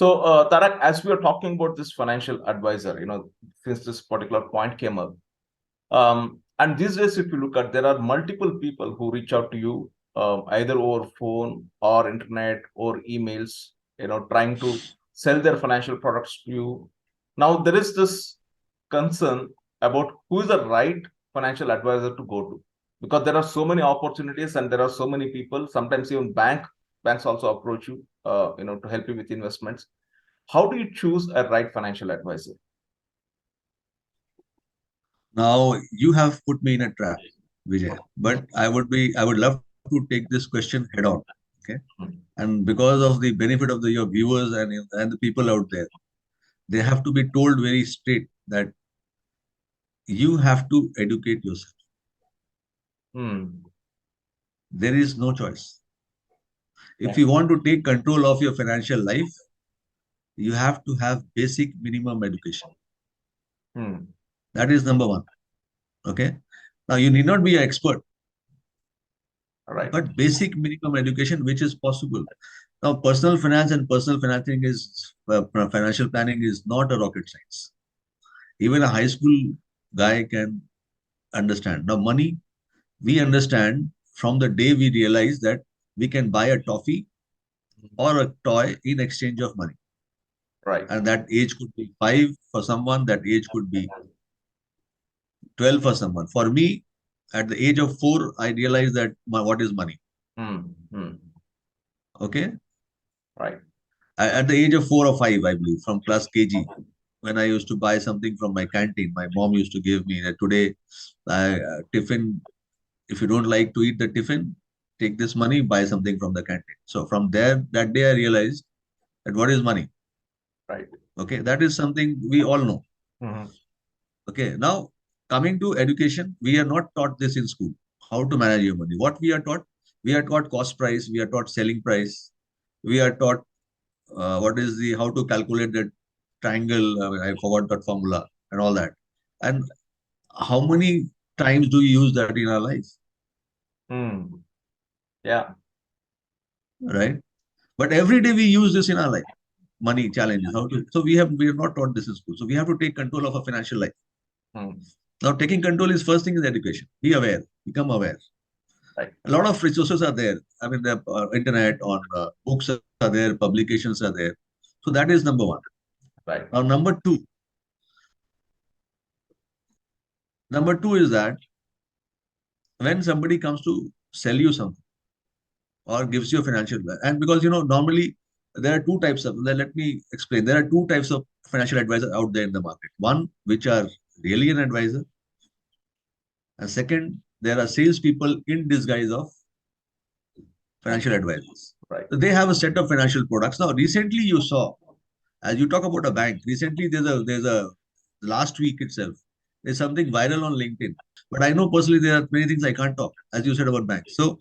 So, Tarak, as we are talking about this financial advisor, since this particular point came up, and these days, if you look at, there are multiple people who reach out to you, either over phone or internet or emails, trying to sell their financial products to you. Now, there is this concern about who is the right financial advisor to go to, because there are so many opportunities and there are so many people. Sometimes even banks also approach you, to help you with investments. How do you choose a right financial advisor? Now you have put me in a trap, Vijay. But I would love to take this question head on. Okay. And because of the benefit of your viewers and the people out there, they have to be told very straight that you have to educate yourself. Hmm. There is no choice. If Yeah. you want to take control of your financial life, you have to have basic minimum education. Hmm. That is number one. Okay. Now you need not be an expert, All right. but basic minimum education, which is possible. Now, personal finance and personal financing is financial planning is not a rocket science. Even a high school guy can understand. Now, money, we understand from the day we realize that we can buy a toffee or a toy in exchange of money. Right. And that age could be 5 for someone, that age could be 12 for someone. For me, at the age of 4, I realized that what is money. Hmm. Hmm. Okay. Right. At the age of 4 or 5, I believe, from class KG, when I used to buy something from my canteen, my mom used to give me that today, tiffin, if you don't like to eat the tiffin, take this money, buy something from the canteen. So from there, that day I realized that what is money. Right. Okay, that is something we all know. Hmm. Okay, now coming to education, we are not taught this in school, how to manage your money. What we are taught cost price, we are taught selling price, we are taught what is the how to calculate the triangle. I forgot that formula and all that. And how many times do we use that in our life, Hmm. Yeah. right? But every day we use this in our life. Money challenges. How to? So we are not taught this in school. So we have to take control of our financial life. Hmm. Now taking control is first thing is education. Be aware. Become aware. Right. A lot of resources are there. I mean, the internet on books are there, publications are there. So that is number one. Right. Now number two is that when somebody comes to sell you something or gives you a financial advice, and because normally there are two types of, let me explain, there are two types of financial advisors out there in the market. One which are really an advisor, and second there are salespeople in disguise of financial advisors. Right. So they have a set of financial products. Now recently you saw, as you talk about a bank, recently there's a last week itself, there's something viral on LinkedIn. But I know personally there are many things I can't talk, as you said about banks. So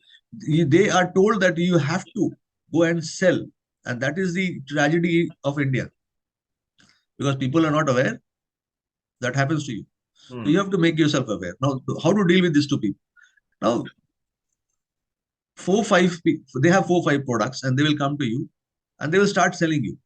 they are told that you have to go and sell. And that is the tragedy of India, because people are not aware that happens to you. So you Hmm. have to make yourself aware. Now, how to deal with these two people? Now, they have 4, 5 products and they will come to you and they will start selling you.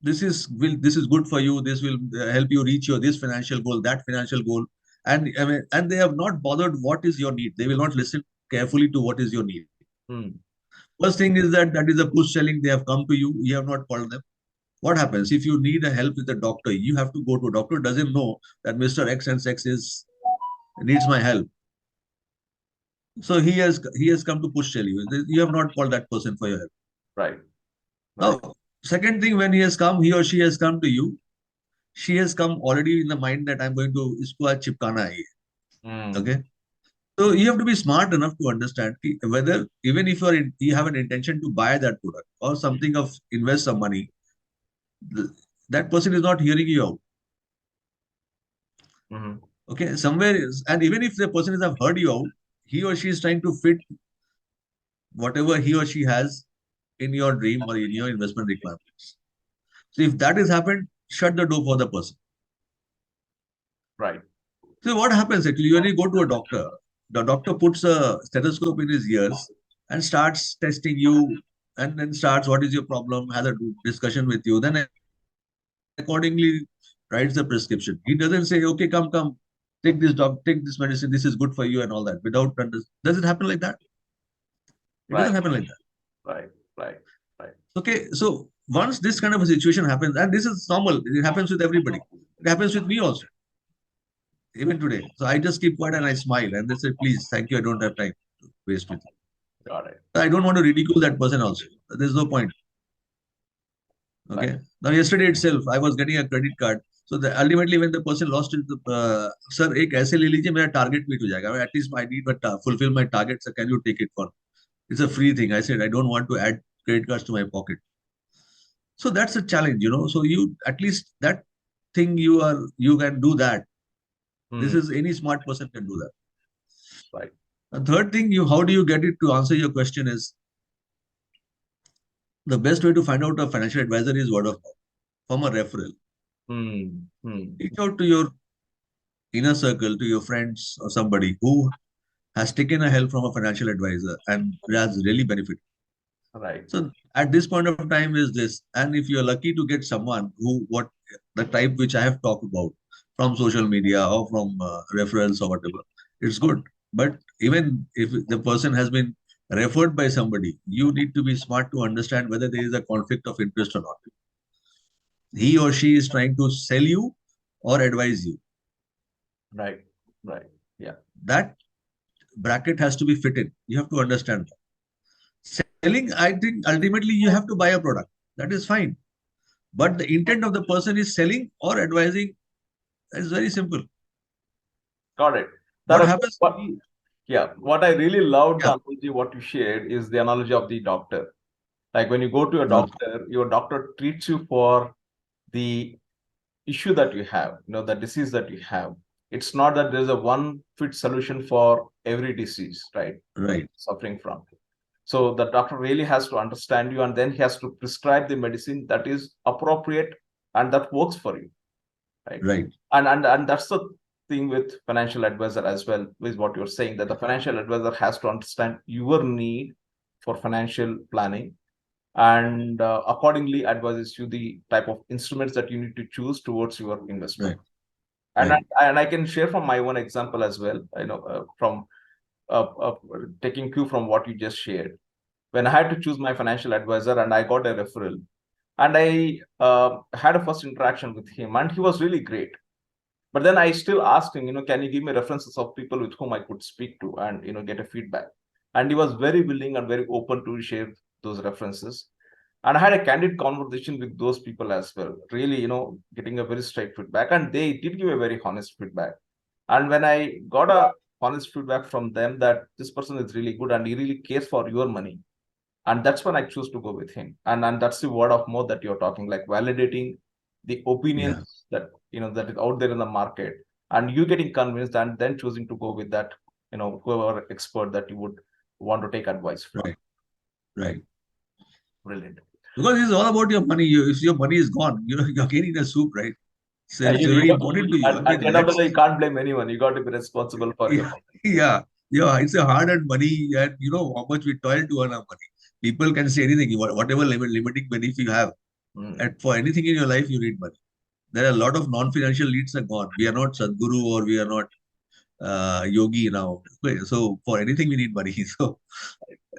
This is good for you. This will help you reach your this financial goal, that financial goal. And I mean, and they have not bothered what is your need. They will not listen carefully to what is your need. Hmm. First thing is that is a push selling. They have come to you. You have not called them. What happens if you need a help with a doctor? You have to go to a doctor. Doesn't know that Mr. X and X is needs my help. So he has come to push sell you. You have not called that person for your help. Right. Right. Now, second thing, when he or she has come to you, she has come already in the mind that I'm going to isko aaj chipkana hai. Hmm. Okay. So you have to be smart enough to understand whether even if you have an intention to buy that product or something of invest some money, th- that person is not hearing you out. Hmm. Okay. And even if the person is have heard you out, he or she is trying to fit whatever he or she has in your dream or in your investment requirements. So if that has happened, shut the door for the person. Right. So what happens actually when you go to a doctor, the doctor puts a stethoscope in his ears and starts testing you. and then starts, what is your problem, has a discussion with you, then accordingly writes the prescription. He doesn't say, okay, come, take this medicine, this is good for you and all that. Does it happen like that? It Right, doesn't happen like that. right, right, right. Okay, so once this kind of a situation happens, and this is normal, it happens with everybody. It happens with me also, even today. So I just keep quiet and I smile and they say, please, thank you, I don't have time to waste with you. Got it. I don't want to ridicule that person also. There's no point. Right. Okay. Now, yesterday itself, I was getting a credit card. So ultimately, when the person lost it, sir, एक ऐसे ले लीजिए मेरा target meet हो जाएगा. I mean, at least I need to fulfill my target. So can you take it for? It's a free thing. I said I don't want to add credit cards to my pocket. So that's a challenge, you know. So you at least that thing you can do that. This Hmm. is any smart person can do that. Right. The third thing, how do you get it to answer your question is the best way to find out a financial advisor is word of mouth from a referral. Hmm. Hmm. Reach out to your inner circle, to your friends or somebody who has taken a help from a financial advisor and has really benefited. Right. So at this point of time is this, and if you're lucky to get someone who what the type which I have talked about from social media or from referrals or whatever, it's good. But even if the person has been referred by somebody, you need to be smart to understand whether there is a conflict of interest or not. He or she is trying to sell you or advise you. Right. Right. Yeah. That bracket has to be fitted. You have to understand that. Selling, I think ultimately you have to buy a product. That is fine. But the intent of the person is selling or advising. That is very simple. Got it. What Tarak, happens to what, me? yeah, what I really loved Yeah. the analogy what you shared is the analogy of the doctor. Like when you go to a Okay. doctor, your doctor treats you for the issue that you have, the disease that you have. It's not that there's a one fit solution for every disease, right? Right. Suffering from. So the doctor really has to understand you and then he has to prescribe the medicine that is appropriate and that works for you, right? Right. And that's the thing with financial advisor as well, is what you're saying, that the financial advisor has to understand your need for financial planning and accordingly advises you the type of instruments that you need to choose towards your investment. Right. And Right. I can share from my own example as well, from taking cue from what you just shared. When I had to choose my financial advisor and I got a referral, and I had a first interaction with him, and he was really great. But then I still asked him, can you give me references of people with whom I could speak to and get a feedback? And he was very willing and very open to share those references. And I had a candid conversation with those people as well, really, getting a very straight feedback. And they did give a very honest feedback. And when I got a honest feedback from them that this person is really good and he really cares for your money, and that's when I choose to go with him. And that's the word of mouth that you're talking, like validating the Yeah. opinions that is out there in the market, and you getting convinced and then choosing to go with that, whoever expert that you would want to take advice from. Right. Right. Brilliant. Because it's all about your money. If your money is gone, you're getting a soup, right? So Yeah, it's very important to you. I at mean, the end of the day, you can't blame anyone. You got to be responsible for your yeah, yeah, yeah. It's a hard-earned money, and you know how much we toil to earn our money. People can say anything, whatever limiting belief you have, Mm, and for anything in your life, you need money. There are a lot of non-financial needs are gone. We are not Sadguru or we are not yogi now. Okay, so for anything, we need money. So,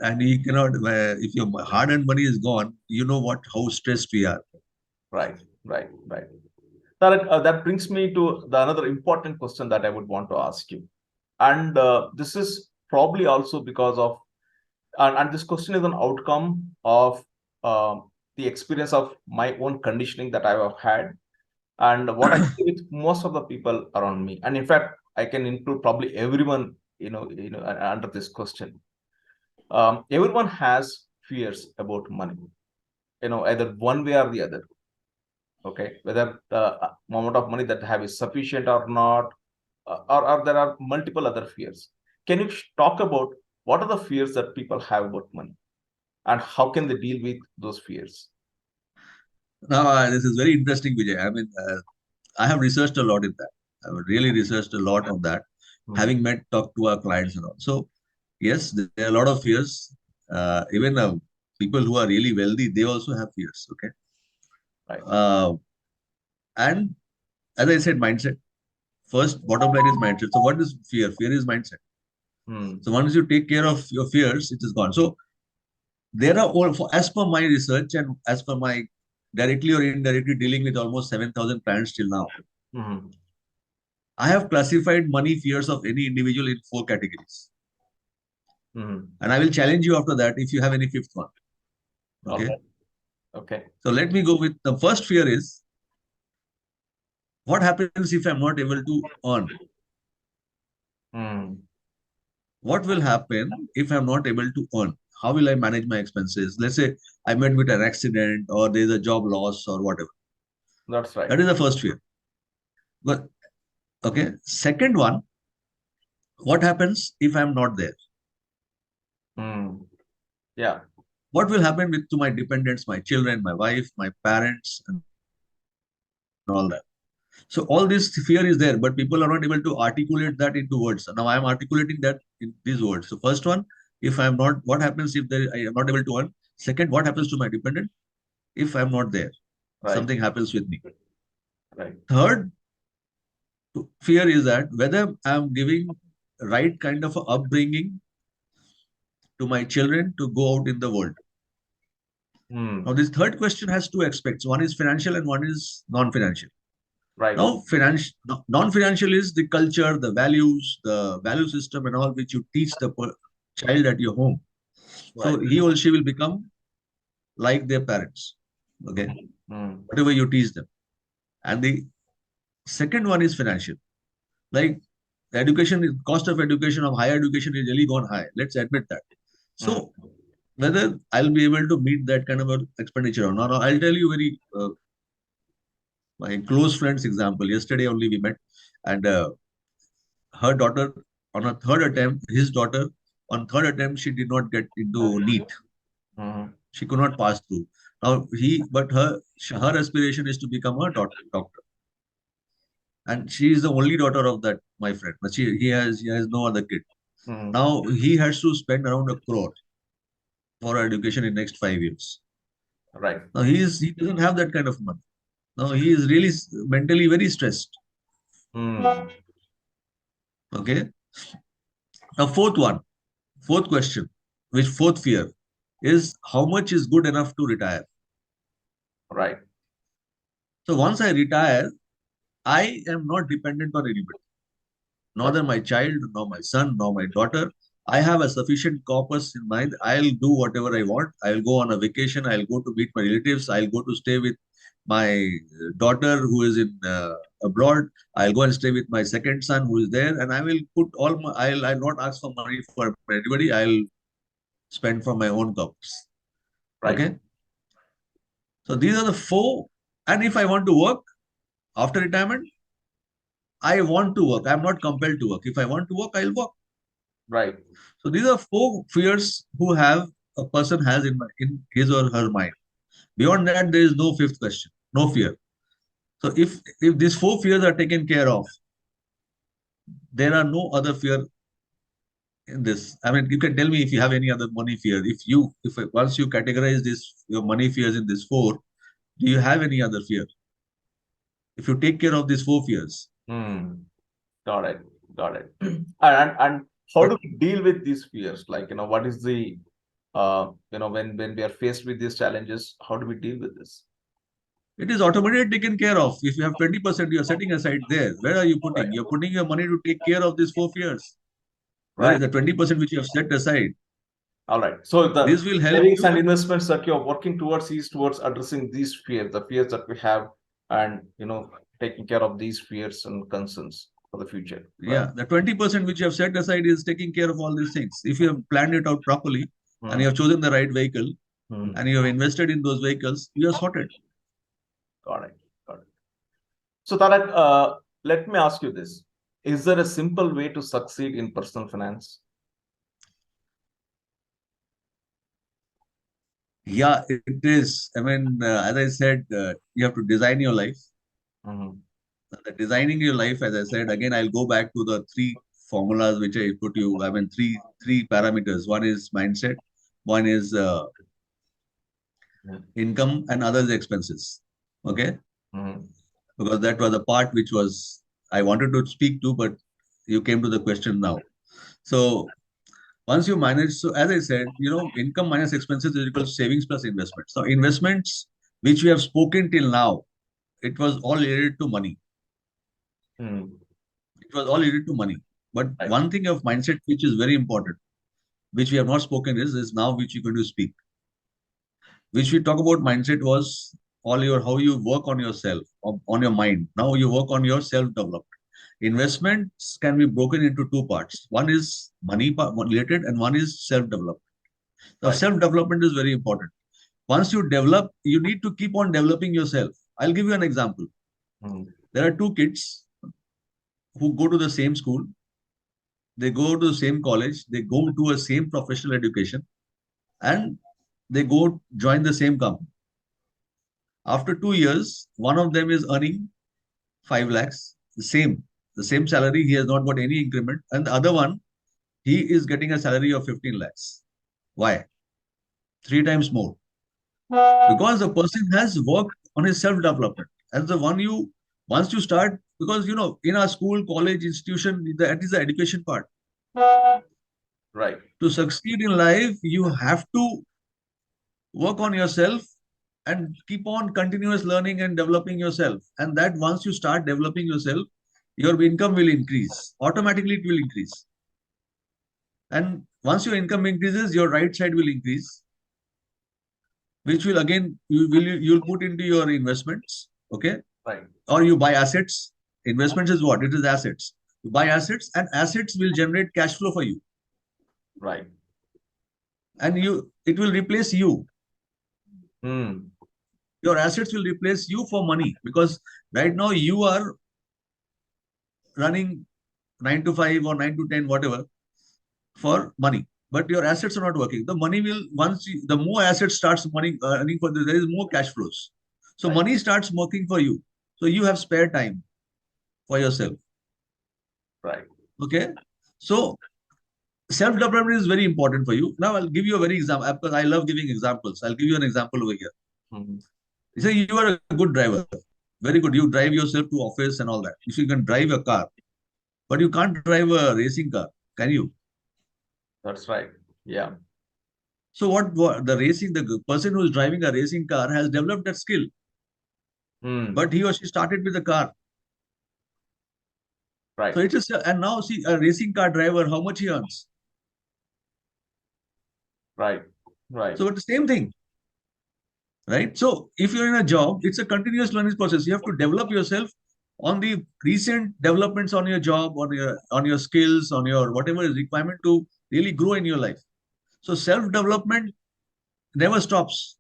and you cannot, if your hard-earned money is gone, you know what, how stressed we are. right, right, right. That brings me to the another important question that I would want to ask you. And this is probably also because of, and this question is an outcome of the experience of my own conditioning that I have had and what I see with most of the people around me. And in fact, I can include probably everyone, under this question. Everyone has fears about money, either one way or the other. Okay, whether the amount of money that they have is sufficient or not, or there are multiple other fears. Can you talk about what are the fears that people have about money and how can they deal with those fears? Now, this is very interesting, Vijay. I mean, I have researched a lot in that. I've really researched a lot on that, Hmm. having talked to our clients and all. So, yes, there are a lot of fears. Even people who are really wealthy, they also have fears. Okay. Right. And as I said, mindset. First, bottom line is mindset. So what is fear? Fear is mindset. Hmm. So once you take care of your fears, it is gone. So there are all, as per my research and as per my directly or indirectly dealing with almost 7,000 clients till now, Hmm. I have classified money fears of any individual in 4 categories. Hmm. And I will challenge you after that if you have any fifth one. All Okay. right. Okay. So let me go with the first fear is what happens if I'm not able to earn? Hmm. What will happen if I'm not able to earn? How will I manage my expenses? Let's say I met with an accident or there's a job loss or whatever. That's right. That is the first fear. But okay. Second one, what happens if I'm not there? Hmm. Yeah. What will happen with to my dependents, my children, my wife, my parents, and all that? So all this fear is there, but people are not able to articulate that into words. Now I am articulating that in these words. So first one, if I am not, what happens if I am not able to earn? Second, what happens to my dependent if I am not there? Right. Something happens with me. Right. Third fear is that whether I am giving right kind of a upbringing to my children to go out in the world. Hmm. Now this third question has two aspects. One is financial and one is non-financial. Right. Now, non-financial is the culture, the value system, and all which you teach the child at your home. So Right. he or she will become like their parents. Okay, Hmm. whatever you teach them. And the second one is financial. Like the cost of education of higher education is really gone high. Let's admit that. Hmm. So whether I'll be able to meet that kind of a expenditure or not, I'll tell you very my close friend's example. Yesterday only we met, and her daughter on a third attempt, his daughter on third attempt, she did not get into NEET. Hmm. She could not pass through. Now but her aspiration is to become a doctor, and she is the only daughter of that my friend. But he has no other kid. Hmm. Now he has to spend around 1 crore for her education in next 5 years. Right. Now he doesn't have that kind of money. Now he is really mentally very stressed. Hmm. Okay. Now fourth question, which fourth fear is how much is good enough to retire. Right. So once I retire, I am not dependent on anybody, That's neither my child, nor my son, nor my daughter. I have a sufficient corpus in mind. I'll do whatever I want. I'll go on a vacation. I'll go to meet my relatives. I'll go to stay with my daughter who is in abroad. I'll go and stay with my second son who is there, and I will put all my. I'll not ask for money for anybody. I'll spend from my own corpus. right. Okay. So these are the four. And if I want to work after retirement, I want to work. I'm not compelled to work. If I want to work, I'll work. Right. So these are four fears who have a person has in his or her mind. Beyond that, there is no fifth question, no fear. So if these four fears are taken care of, there are no other fear in this. I mean, you can tell me if you have any other money fear. If once you categorize this your money fears in this four, do you have any other fear? If you take care of these four fears, Hmm. Got it. Got it. And how but do we deal with these fears? Like, what is the when we are faced with these challenges, how do we deal with this? it is automatically taken care of. If you have 20%, you are setting aside there. Where are you Right. putting? You're putting your money to take care of these four fears. Where is Right. the 20% which you have set aside? All right. So the This will help savings and you. investments that you're working towards is towards addressing these fears, the fears that we have, and taking care of these fears and concerns for the future. Right. Yeah, the 20% which you have set aside is taking care of all these things. If you have planned it out properly and Hmm. you have chosen the right vehicle Hmm. and you have invested in those vehicles, you are sorted. Got it. Got it. So, Tarak, let me ask you this. Is there a simple way to succeed in personal finance? Yeah, it is. I mean, as I said, you have to design your life. Mhm. The designing your life, as I said, again, I'll go back to the three formulas which I put you. I mean, three parameters. One is mindset. One is Mhm. income and others expenses. Okay, Mhm. because that was a part which was I wanted to speak to, but you came to the question now. So once you manage, so as I said, income minus expenses is equal to savings plus investments. Now, investments which we have spoken till now, it was all related to money. Mhm. It was all related to money. But Right. one thing of mindset which is very important, which we have not spoken is now which you're going to speak. Which we talk about mindset was all your how you work on yourself, on your mind. Now you work on your self development. Investments can be broken into two parts. One is money related, and one is self development. Now, Right. self development is very important. Once you develop, you need to keep on developing yourself. I'll give you an example. Mhm. There are two kids who go to the same school, they go to the same college, they go to a same professional education, and they go join the same company. After 2 years, one of them is earning 5 lakhs, the same salary. He has not got any increment. And the other one, he is getting a salary of 15 lakhs. Why? Three times more. Because the person has worked on his self development. And the one you, once you start, because in our school, college, institution, that is the education part. Right. To succeed in life, you have to work on yourself and keep on continuous learning and developing yourself. And that once you start developing yourself, your income will increase. Automatically, it will increase. And once your income increases, your right side will increase, which will again you'll put into your investments. Okay, Right. or you buy assets. Investments is what? It is assets. You buy assets, and assets will generate cash flow for you, Right. and it will replace you. Mm. Your assets will replace you for money because right now you are running 9 to 5 or 9 to 10, whatever, for money. But your assets are not working. The money will the more assets starts money earning for this, there is more cash flows. So Right. money starts working for you. So you have spare time for yourself. Right. Okay. So self development is very important for you. Now I'll give you a very example because I love giving examples. I'll give you an example over here. Mhm. You say you are a good driver, very good. You drive yourself to office and all that. If you can drive a car, but you can't drive a racing car, can you? That's right. Yeah. So what the person who is driving a racing car has developed that skill, Mm. but he or she started with a car. Right. So it is, and now see a racing car driver, how much he earns. Right. Right. So it's the same thing, right? So if you're in a job, it's a continuous learning process. You have to develop yourself on the recent developments on your job, on your skills, on your whatever is requirement to really grow in your life. So self development never stops.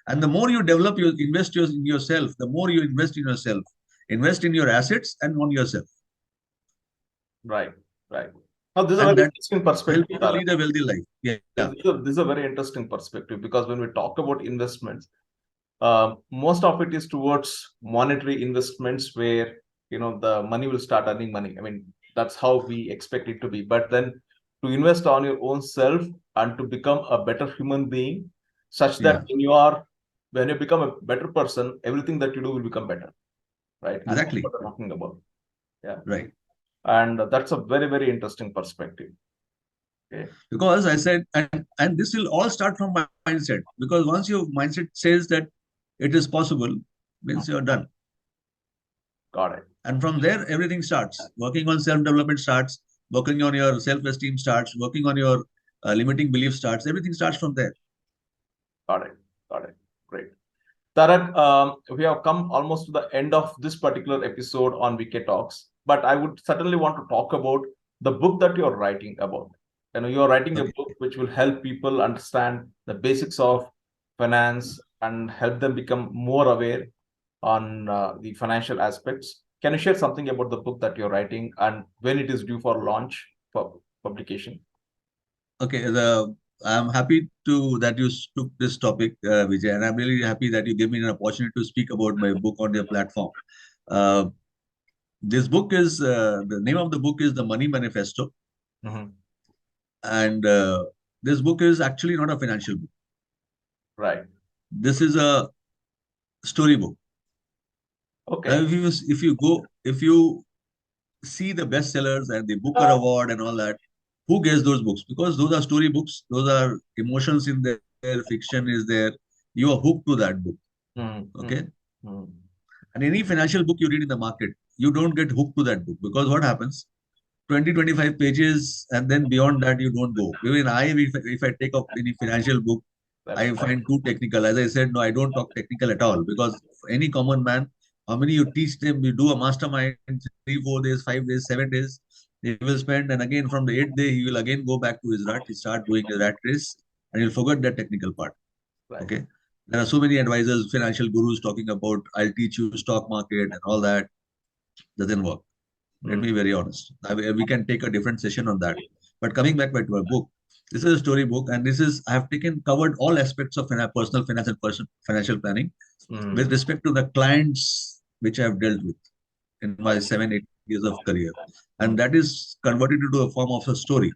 And the more you develop, in yourself, the more you invest in yourself, invest in your assets and on yourself. Right. Right. Now, this is a And very that interesting help perspective, you to Tarak. lead a wealthy life. Yeah. This Yeah. is this is a very interesting perspective because when we talk about investments, most of it is towards monetary investments where the money will start earning money. I mean, that's how we expect it to be. But then to invest on your own self and to become a better human being, such that Yeah. when you become a better person, everything that you do will become better, right? And that's what Exactly. we're talking about. Yeah. Right. And that's a very, very interesting perspective. Okay. Because I said, and this will all start from mindset. Because once your mindset says that it is possible, means you're done. Got it. And from there, everything starts. Working on self-development starts. Working on your self-esteem starts. Working on your limiting belief starts. Everything starts from there. Got it. Got it. Great. Tarak, we have come almost to the end of this particular episode on VK Talks, but I would certainly want to talk about the book that you're writing about. You're writing a Okay. book which will help people understand the basics of finance and help them become more aware on the financial aspects. Can you share something about the book that you're writing and when it is due for launch for publication? Okay. I'm happy to that you took this topic, Vijay, and I'm really happy that you gave me an opportunity to speak about my book on your platform. Uh, this book is the name of the book is The Money Manifesto, Mhm. and this book is actually not a financial book. Right. This is a storybook. Now, Okay. if you see the bestsellers and the Booker Award and all that, who gets those books? Because those are storybooks. Those are emotions in there. Fiction is there. You are hooked to that book. Hmm, hmm, Okay. hmm. And any financial book you read in the market, you don't get hooked to that book because what happens? 20, 25 pages, and then beyond that, you don't go. Even if I take up any financial book, That's I right. find too technical. As I said, no, I don't talk technical at all because for any common man, how many you teach them, you do a mastermind 3, 4 days, 5 days, 7 days, he will spend, and again from the 8th day, he will again go back to his rut. He start doing a rat race, and he'll forget that technical part. Right. Okay, there are so many advisors, financial gurus talking about I'll teach you stock market and all that. Doesn't work. Let Hmm. me be very honest. We can take a different session on that. But coming back to our book, this is a story book, and this is I have taken covered all aspects of personal finance and personal financial planning with Hmm. respect to the clients which I have dealt with in my Right. 7, 8 years of career, Hmm. and that is converted into a form of a story.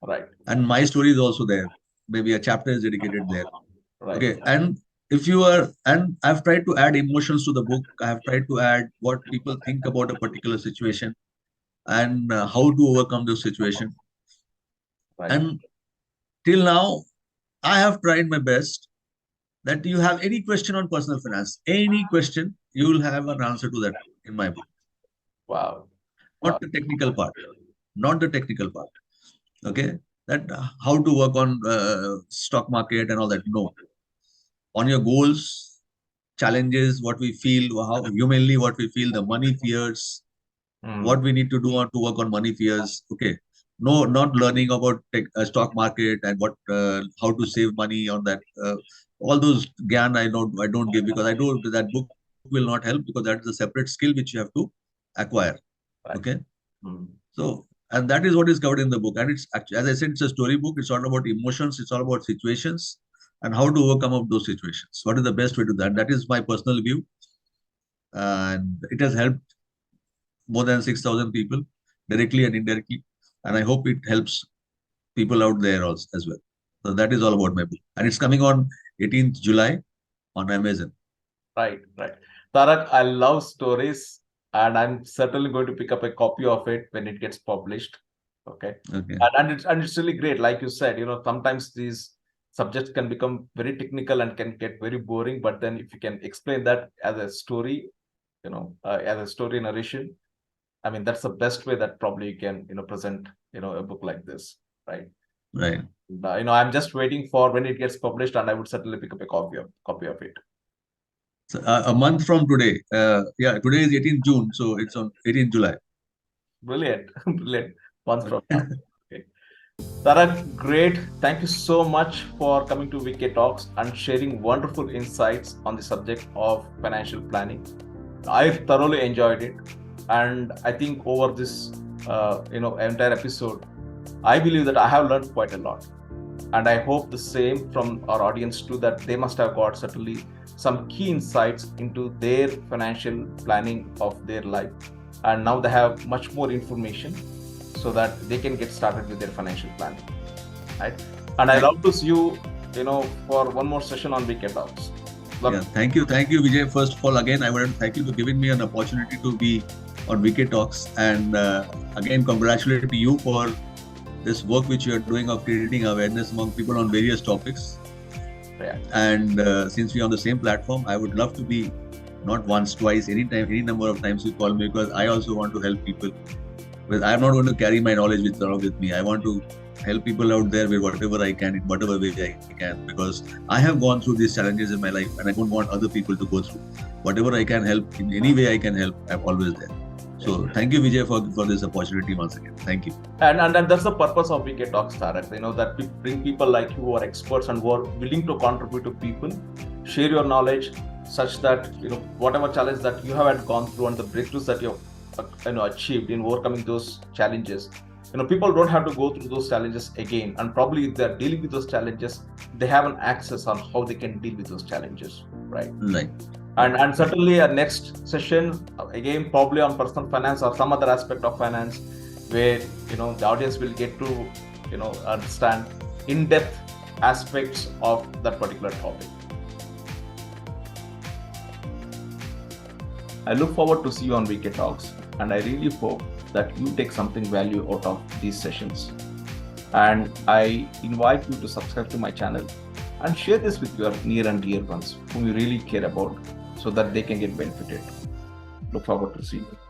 Right. And my story is also there. Maybe a chapter is dedicated there. Right. Okay, and if you are, and I've tried to add emotions to the book. I have tried to add what people think about a particular situation and how to overcome this situation. Right. And till now, I have tried my best that you have any question on personal finance, any question, you will have an answer to that in my book. Wow. Not Wow. the technical part, not the technical part. Okay, that how to work on stock market and all that. No, on your goals, challenges, what we feel, how humanly what we feel, the money fears, Hmm. what we need to do to work on money fears. Okay, no, not learning about stock market and what how to save money on that. All those gyan I don't give because I know that book will not help because that is a separate skill which you have to acquire. Right. Okay, Hmm. so and that is what is covered in the book. And it's actually, as I said, it's a story book. It's all about emotions. It's all about situations and how to overcome of those situations. What is the best way to do that? That is my personal view, and it has helped more than 6,000 people directly and indirectly. And I hope it helps people out there also as well. So that is all about my book. And it's coming on 18th July on Amazon. Right. Right. Tarak, I love stories, and I'm certainly going to pick up a copy of it when it gets published. Okay. Okay. And it's really great. Like you said, sometimes these subjects can become very technical and can get very boring. But then if you can explain that as a story, as a story narration, I mean, that's the best way that probably you can, present, a book like this, right? Right. I'm just waiting for when it gets published, and I would certainly pick up a copy of it. So, a month from today. Yeah, today is 18th June. So it's on 18th July. Brilliant, brilliant. Once from Okay. now. Okay. Tarak, great. Thank you so much for coming to VK Talks and sharing wonderful insights on the subject of financial planning. I thoroughly enjoyed it, and I think over this, entire episode, I believe that I have learned quite a lot. And I hope the same from our audience too, that they must have got certainly some key insights into their financial planning of their life. And now they have much more information so that they can get started with their financial planning. Right. And I Thank, love to see you, for one more session on Weekend Talks. yeah, Look, thank you. Thank you, Vijay. First of all, again, I want to thank you for giving me an opportunity to be on Wicked Talks. And again, congratulate you for this work which you are doing of creating awareness among people on various topics. yeah, And since we're on the same platform, I would love to be not once, twice, anytime, any number of times you call me because I also want to help people. But I'm not going to carry my knowledge along with me. I want to help people out there with whatever I can, in whatever way I can, because I have gone through these challenges in my life and I don't want other people to go through. Whatever I can help, in any way I can help, I'm always there. So thank you, Vijay, for this opportunity once again. Thank you. and that's the purpose of Weekend Talks, Tarak. That we bring people like you who are experts and who are willing to contribute to people, share your knowledge, such that whatever challenge that you have gone through and the breakthroughs that you've achieved in overcoming those challenges. People don't have to go through those challenges again, and probably if they're dealing with those challenges, they have an access on how they can deal with those challenges, right? Right. And certainly a next session again, probably on personal finance or some other aspect of finance, where the audience will get to understand in depth aspects of that particular topic. I look forward to see you on VK Talks, and I really hope that you take something value out of these sessions. And I invite you to subscribe to my channel and share this with your near and dear ones whom you really care about so that they can get benefited. Look forward to seeing you.